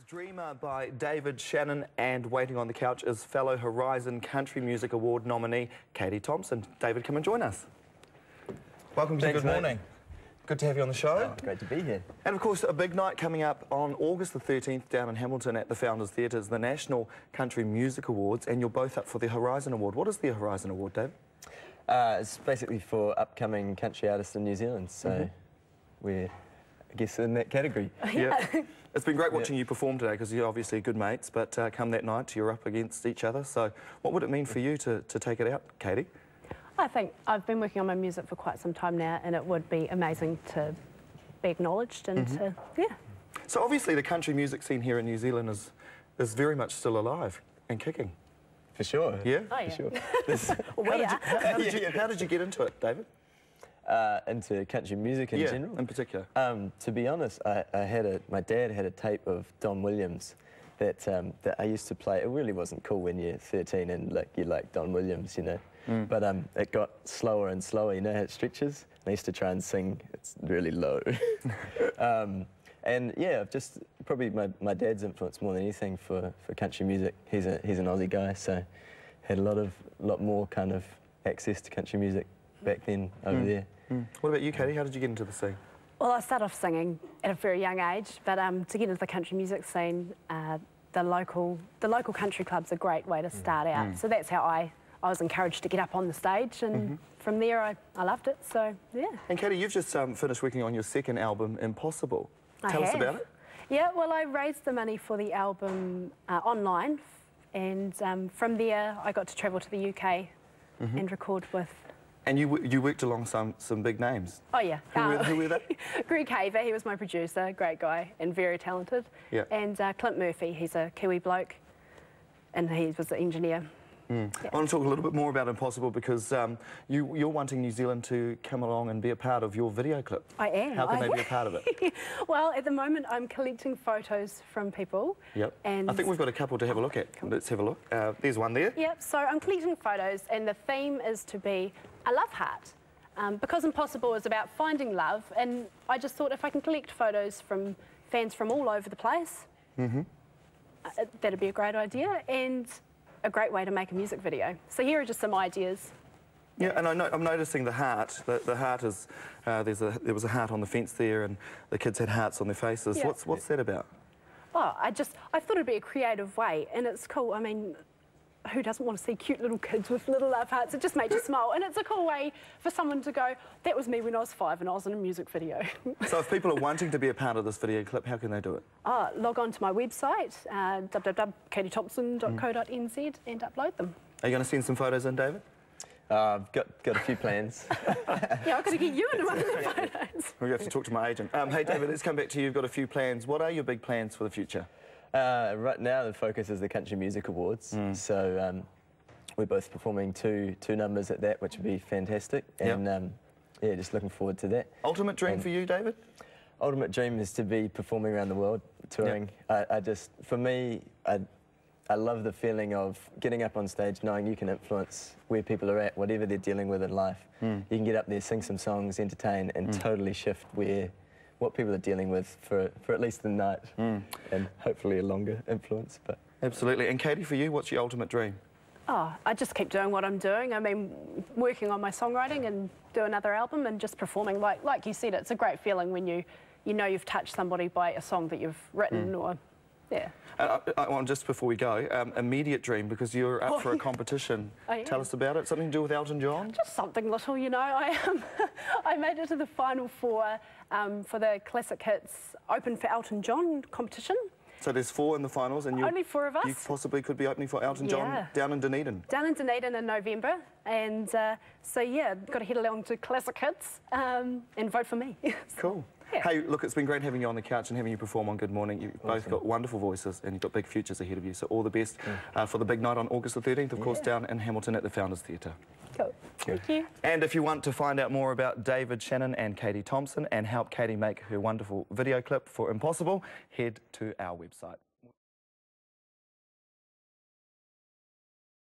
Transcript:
Dreamer by David Shanhun, and waiting on the couch is fellow Horizon Country Music Award nominee Katie Thompson. David, come and join us. Welcome to Good Morning. Good to have you on the show. Oh, great to be here. And of course, a big night coming up on August the 13th down in Hamilton at the Founders Theatre is the National Country Music Awards, and you're both up for the Horizon Award. What is the Horizon Award, Dave? It's basically for upcoming country artists in New Zealand, so we're, I guess, in that category. Yeah. It's been great watching you perform today because you're obviously good mates, but come that night you're up against each other. So what would it mean for you to take it out, Katie? I think I've been working on my music for quite some time now, and it would be amazing to be acknowledged and to, yeah. So obviously the country music scene here in New Zealand is very much still alive and kicking. For sure. Yeah? Oh, yeah. For sure. How did you get into it, David? Into country music in general? In particular. To be honest, my dad had a tape of Don Williams that I used to play. It really wasn't cool when you're 13 and you like Don Williams, you know. But it got slower and slower, you know how it stretches? I used to try and sing, it's really low. And yeah, just probably my dad's influence more than anything for country music. He's an Aussie guy, so had a lot more kind of access to country music back then over there. What about you, Katie? How did you get into the scene? Well, I started off singing at a very young age, but to get into the country music scene, the local country club's a great way to start out. So that's how I was encouraged to get up on the stage, and from there I loved it, so yeah. And Katie, you've just finished working on your second album, Impossible. Tell us about it. Yeah, well, I raised the money for the album online, and from there I got to travel to the UK and record with... And you worked along some big names. Oh, yeah. Who were they? Greg Haver, he was my producer, great guy and very talented. Yeah. And Clint Murphy, he's a Kiwi bloke, and he was the engineer. Yeah. I want to talk a little bit more about Impossible because you're wanting New Zealand to come along and be a part of your video clip. I am. How can they be a part of it? Well, at the moment I'm collecting photos from people. Yep. And I think we've got a couple to have a look at. Let's have a look. There's one there. Yep, so I'm collecting photos, and the theme is to be a love heart. Because Impossible is about finding love, and I just thought if I can collect photos from fans from all over the place, that'd be a great idea and a great way to make a music video. So here are just some ideas. Yeah, and I'm noticing the heart. The heart is, there was a heart on the fence there, and the kids had hearts on their faces. Yeah. What's that about? Oh, I thought it'd be a creative way, and it's cool. I mean, who doesn't want to see cute little kids with little love hearts? It just makes you smile, and it's a cool way for someone to go, that was me when I was 5 and I was in a music video. So if people are wanting to be a part of this video clip, how can they do it? Log on to my website, www.katiethompson.co.nz, and upload them. Are you going to send some photos in, David? I've got a few plans. Yeah, I've got to get you into one of the photos. We'll have to talk to my agent. Hey, David, let's come back to you. You've got a few plans. What are your big plans for the future? Right now the focus is the Country Music Awards, so we're both performing two numbers at that, which would be fantastic, and yeah, just looking forward to that. Ultimate dream for you, David? Ultimate dream is to be performing around the world, touring. For me, I love the feeling of getting up on stage, knowing you can influence where people are at, whatever they're dealing with in life. You can get up there, sing some songs, entertain, and totally shift what people are dealing with for at least the night, and hopefully a longer influence. But absolutely. And Katie, for you, what's your ultimate dream? Oh, I just keep doing what I'm doing. I mean, working on my songwriting and do another album and just performing. Like you said, it's a great feeling when you know you've touched somebody by a song that you've written or... Yeah. Just before we go, immediate dream, because you're up for a competition. Tell us about it. Something to do with Elton John? Just something little, you know. I made it to the final four for the Classic Hits Open for Elton John competition. So there's 4 in the finals, and only 4 of us. You possibly could be opening for Elton John down in Dunedin. Down in Dunedin in November, and so yeah, got to head along to Classic Hits and vote for me. Cool. Yeah. Hey, look, it's been great having you on the couch and having you perform on Good Morning. You've both got wonderful voices and you've got big futures ahead of you. So all the best for the big night on August the 13th, of course, down in Hamilton at the Founders Theatre. Cool. Thank you. And if you want to find out more about David Shanhun and Katie Thompson and help Katie make her wonderful video clip for Impossible, head to our website.